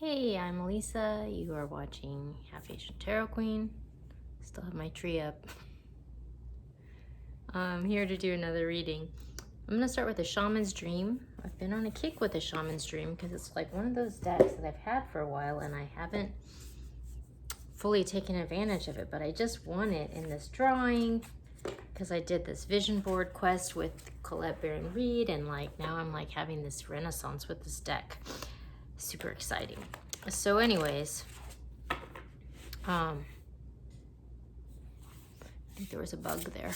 Hey, I'm Lisa. You are watching Half Asian Tarot Queen. Still have my tree up. I'm here to do another reading. I'm gonna start with the Shaman's Dream. I've been on a kick with the Shaman's Dream because it's like one of those decks that I've had for a while and I haven't fully taken advantage of it, but I just won it in this drawing because I did this vision board quest with Colette Baron Reed, and like now I'm like having this renaissance with this deck. Super exciting. So anyways, I think there was a bug there.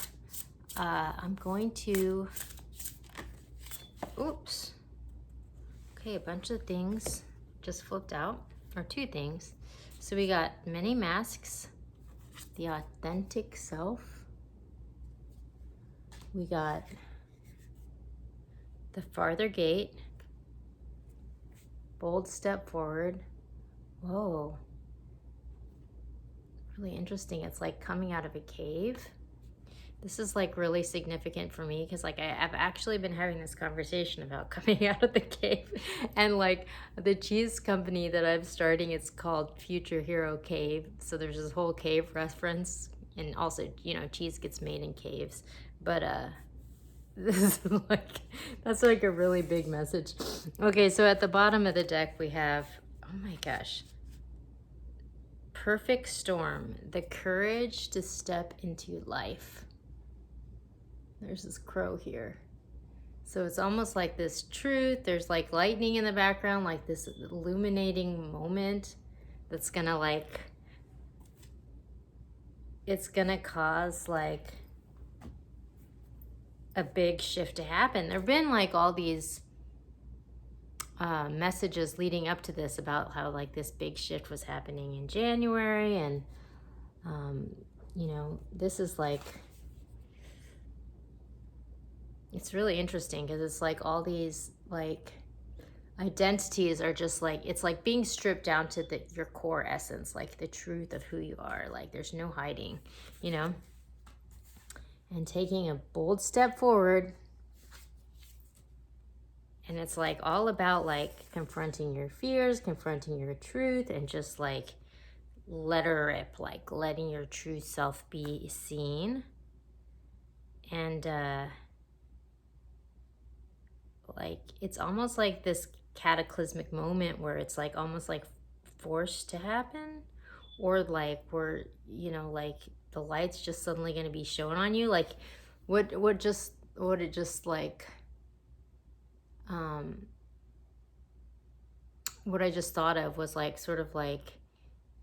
I'm going to, oops. Okay, a bunch of things just flipped out, or two things. So we got Many Masks, The Authentic Self. We got The Farther Gate, Bold Step Forward. Whoa. Really interesting. It's like coming out of a cave. This is like really significant for me because like I've actually been having this conversation about coming out of the cave, and like the cheese company that I'm starting, it's called Future Hero Cave. So there's this whole cave reference, and also, you know, cheese gets made in caves. But this is like, that's like a really big message. Okay, so at the bottom of the deck we have, oh my gosh, Perfect Storm, the courage to step into life. There's this crow here. So it's almost like this truth. There's like lightning in the background, like this illuminating moment that's gonna like, it's gonna cause like a big shift to happen. There've been like all these messages leading up to this about how like this big shift was happening in January, and you know, this is like, it's really interesting because it's like all these like identities are just like, it's like being stripped down to your core essence, like the truth of who you are. Like there's no hiding, you know, and taking a bold step forward. And it's like all about like confronting your fears, confronting your truth, and just like let her rip, like letting your true self be seen. And like it's almost like this cataclysmic moment where it's like almost like forced to happen, or like where, you know, like the light's just suddenly going to be shown on you. Like what it just like what I just thought of was like sort of like,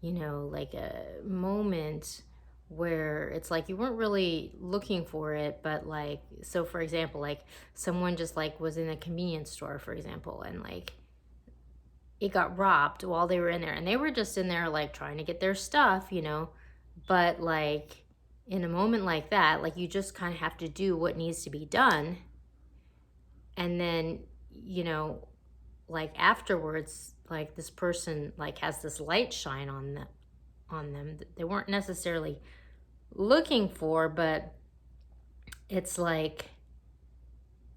you know, like a moment where it's like you weren't really looking for it, but like, so for example, like someone just like was in a convenience store, for example, and like it got robbed while they were in there, and they were just in there like trying to get their stuff, you know, but like in a moment like that, like you just kind of have to do what needs to be done, and then, you know, like afterwards, like this person like has this light shine on them that they weren't necessarily looking for, but it's like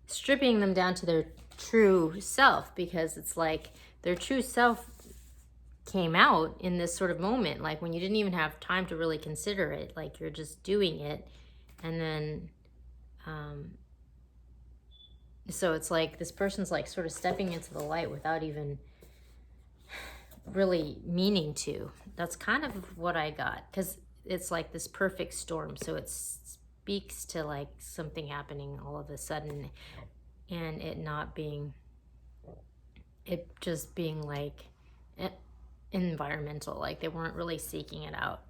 stripping them down to their true self, because it's like their true self came out in this sort of moment, like when you didn't even have time to really consider it, like you're just doing it. And then so it's like this person's like sort of stepping into the light without even really meaning to. That's kind of what I got, because it's like this perfect storm, so it speaks to like something happening all of a sudden, and it not being, it just being like environmental, like they weren't really seeking it out.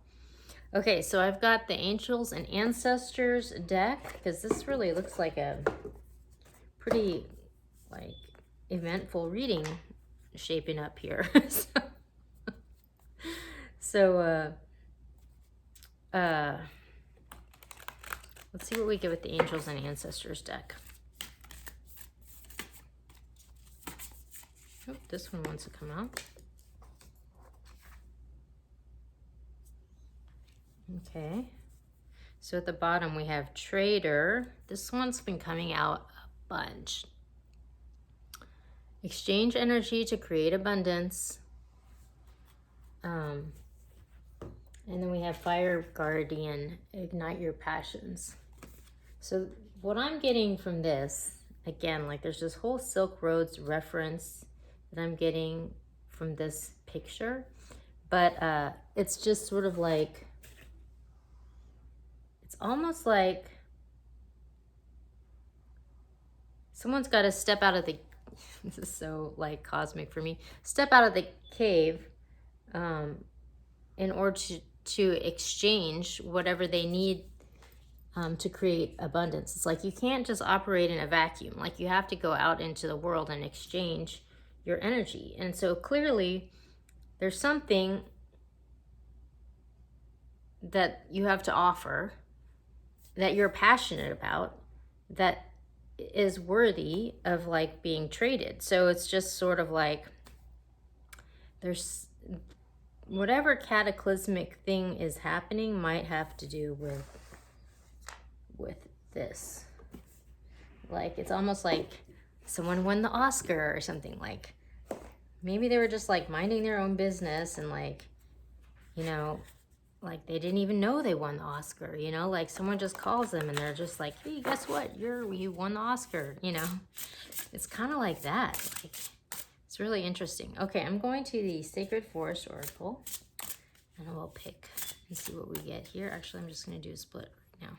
Okay, so I've got the Angels and Ancestors deck, because this really looks like a pretty like eventful reading shaping up here. So let's see what we get with the Angels and Ancestors deck. Oh, this one wants to come out. Okay. So at the bottom we have Trader. This one's been coming out a bunch. Exchange energy to create abundance. And then we have Fire Guardian, ignite your passions. So what I'm getting from this, again, like there's this whole Silk Roads reference that I'm getting from this picture, but it's just sort of like, it's almost like someone's got to step out of the, this is so like cosmic for me, step out of the cave in order to exchange whatever they need to create abundance. It's like you can't just operate in a vacuum. Like you have to go out into the world and exchange your energy. And so clearly there's something that you have to offer that you're passionate about that is worthy of like being traded. So it's just sort of like there's whatever cataclysmic thing is happening might have to do with this. Like it's almost like someone won the Oscar or something. Like maybe they were just like minding their own business and like, you know, like they didn't even know they won the Oscar, you know, like someone just calls them and they're just like, hey, guess what, you won the Oscar, you know. It's kind of like that. Like it's really interesting. Okay, I'm going to the Sacred Forest Oracle and we'll pick and see what we get here. Actually, I'm just going to do a split right now.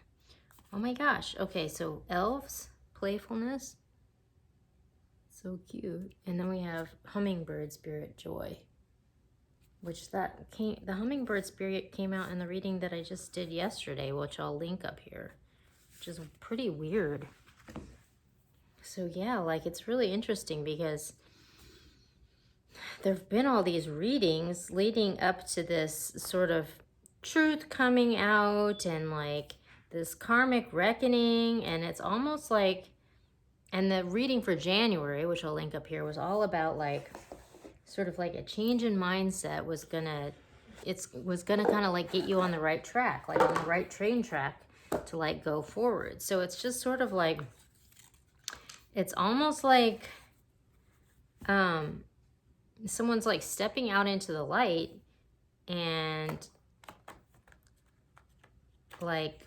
Oh my gosh. Okay, so elves, playfulness, so cute. And then we have hummingbird spirit, joy, which the hummingbird spirit came out in the reading that I just did yesterday, which I'll link up here, which is pretty weird. So yeah, like it's really interesting because there've been all these readings leading up to this sort of truth coming out and like this karmic reckoning, and it's almost like, and the reading for January, which I'll link up here, was all about like sort of like a change in mindset was gonna kind of like get you on the right track, like on the right train track to like go forward. So it's just sort of like, it's almost like someone's like stepping out into the light and like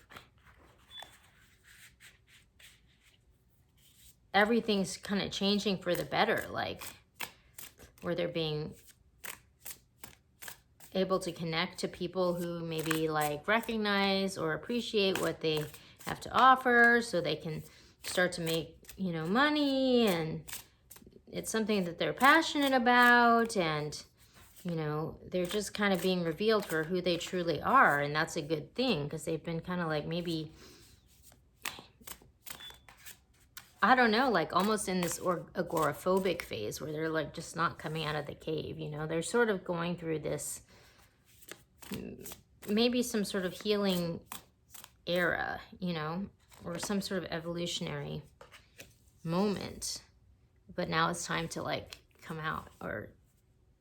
everything's kind of changing for the better, like where they're being able to connect to people who maybe like recognize or appreciate what they have to offer so they can start to make, you know, money, and it's something that they're passionate about, and you know, they're just kind of being revealed for who they truly are, and that's a good thing because they've been kind of like maybe, I don't know, like almost in this agoraphobic phase where they're like just not coming out of the cave, you know. They're sort of going through this, maybe some sort of healing era, you know, or some sort of evolutionary moment. But now it's time to like come out, or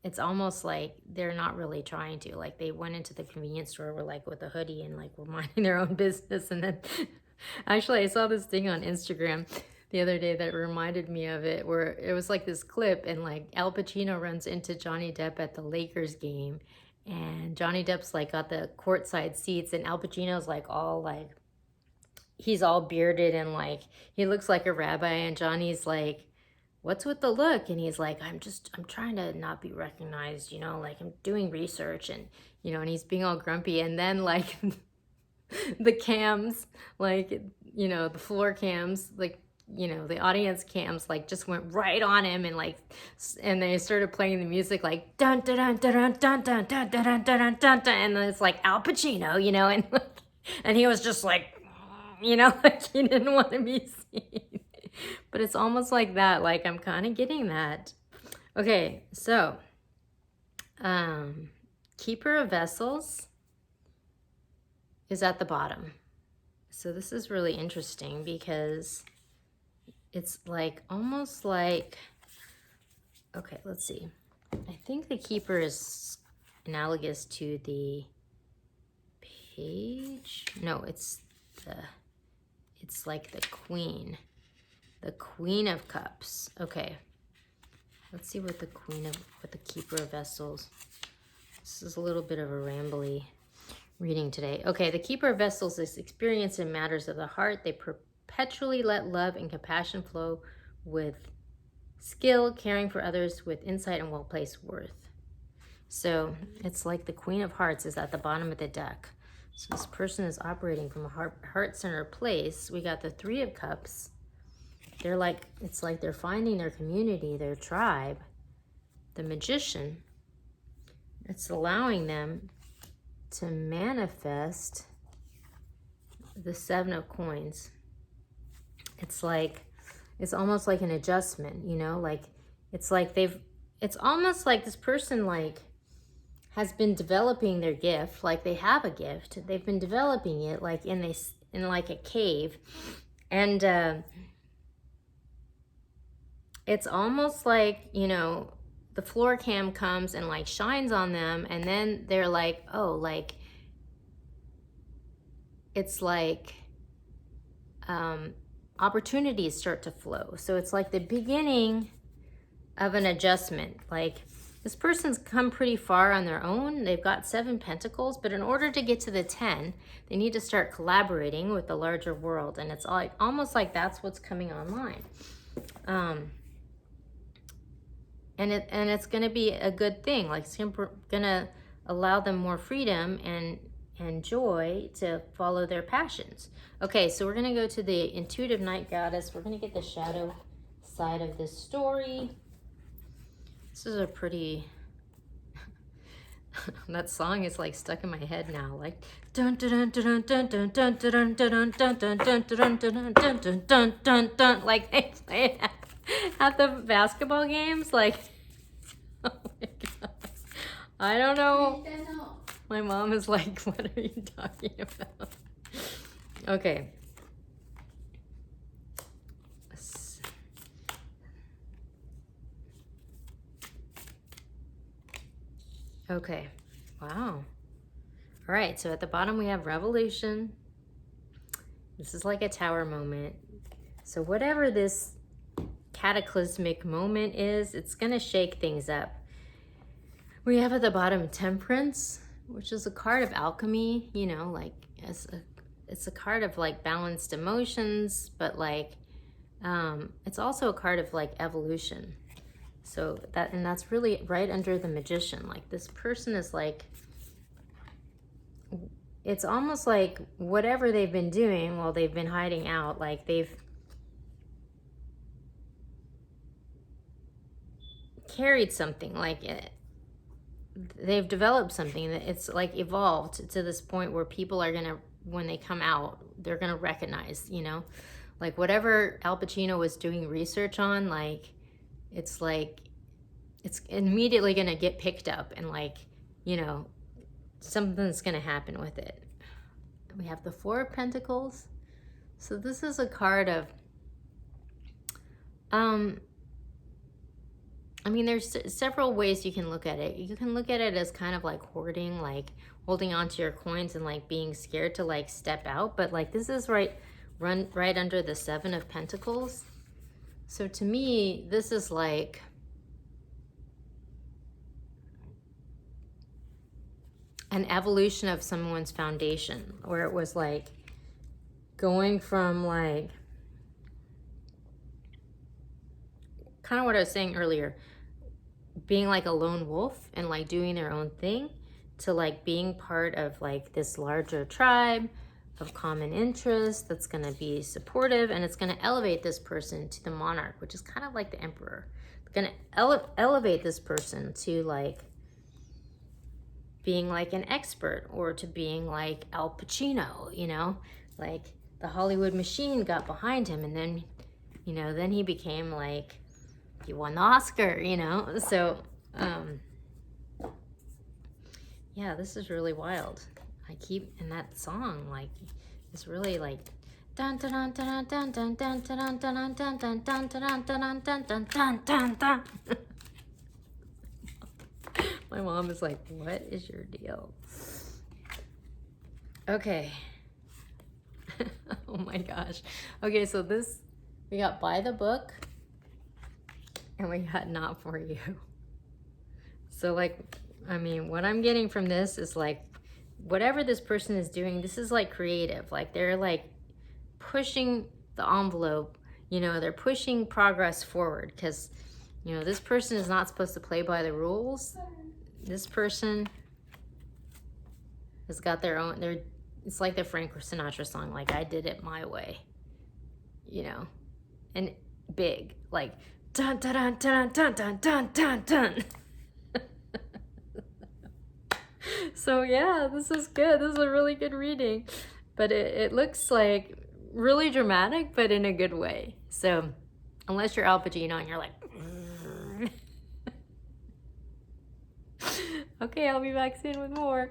it's almost like they're not really trying to. Like they went into the convenience store with like with a hoodie and like were minding their own business, and then actually I saw this thing on Instagram the other day that reminded me of it, where it was like this clip and like Al Pacino runs into Johnny Depp at the Lakers game, and Johnny Depp's like got the courtside seats, and Al Pacino's like all like, he's all bearded and like he looks like a rabbi, and Johnny's like, what's with the look? And he's like, I'm trying to not be recognized, you know, like I'm doing research, and you know, and he's being all grumpy, and then like the cams, like, you know, the floor cams, like, you know, the audience cams like just went right on him, and like, and they started playing the music like dun dun dun dun dun dun dun dun dun dun dun dun, and then it's like Al Pacino, you know, and and he was just like, you know, like he didn't want to be seen. But it's almost like that, like I'm kind of getting that. Okay, so Keeper of Vessels is at the bottom. So this is really interesting because it's like almost like, okay, let's see. I think the Keeper is analogous to the Page. No, it's like the Queen. The Queen of Cups. Okay. Let's see what the Keeper of Vessels This is a little bit of a rambly reading today. Okay, the keeper of vessels is experienced in matters of the heart. They perpetually let love and compassion flow with skill, caring for others with insight and well-placed worth. So it's like the Queen of Hearts is at the bottom of the deck. So this person is operating from a heart-centered place. We got the Three of Cups. They're like, it's like they're finding their community, their tribe. The Magician, it's allowing them to manifest the Seven of Coins. It's like, it's almost like an adjustment, you know, like, it's like it's almost like this person like has been developing their gift, like they have a gift. They've been developing it like in like a cave. And it's almost like, you know, the floor cam comes and like shines on them, and then they're like, oh, like, it's like opportunities start to flow. So it's like the beginning of an adjustment. Like, this person's come pretty far on their own. They've got 7 pentacles, but in order to get to the 10, they need to start collaborating with the larger world. And it's like almost like that's what's coming online. And it's going to be a good thing. Like, it's going to allow them more freedom and joy to follow their passions. Okay, so we're going to go to the intuitive night goddess. We're going to get the shadow side of this story. This is a pretty, that song is like stuck in my head now, like dun dun dun dun dun dun dun dun dun dun dun dun dun dun dun dun dun dun, like they play it at the basketball games. Like, oh my god, I don't know. My mom is like, what are you talking about? Okay. Okay, wow. All right, so at the bottom we have Revelation. This is like a tower moment. So whatever this cataclysmic moment is, it's gonna shake things up. We have at the bottom Temperance, which is a card of alchemy, you know, like it's a card of like balanced emotions, but like it's also a card of like evolution. So that's really right under the Magician. Like, this person is like, it's almost like whatever they've been doing while they've been hiding out, like they've carried something, like they've developed something that it's like evolved to this point where people are gonna, when they come out, they're gonna recognize, you know, like whatever Al Pacino was doing research on, like it's like it's immediately gonna get picked up, and like, you know, something's gonna happen with it. We have the Four of Pentacles. So this is a card of I mean, there's several ways you can look at it. You can look at it as kind of like hoarding, like holding on to your coins and like being scared to like step out. But like, this is right under the Seven of Pentacles. So to me, this is like an evolution of someone's foundation, where it was like going from like, kind of what I was saying earlier, being like a lone wolf and like doing their own thing, to like being part of like this larger tribe of common interest that's going to be supportive, and it's going to elevate this person to the monarch, which is kind of like the emperor. It's going to elevate this person to like being like an expert, or to being like Al Pacino, you know, like the Hollywood machine got behind him, and then, you know, then he became like, he won the Oscar, you know. So yeah, this is really wild. I keep in that song, like it's really like dun dun dun dun dun dun dun dun dun dun dun dun dun dun dun dun dun dun dun. My mom is like, what is your deal? Okay. Oh my gosh. Okay, so this, we got By the Book, and we got Not For You. So like, I mean, what I'm getting from this is like, whatever this person is doing, this is like creative. Like they're like pushing the envelope, they're pushing progress forward because, this person is not supposed to play by the rules. This person has got their own, it's like the Frank Sinatra song, like I did it my way, and big, like dun dun dun dun dun dun dun dun dun. So yeah, this is good. This is a really good reading, but it looks like really dramatic, but in a good way. So unless you're Al Pacino and you're like, okay, I'll be back soon with more.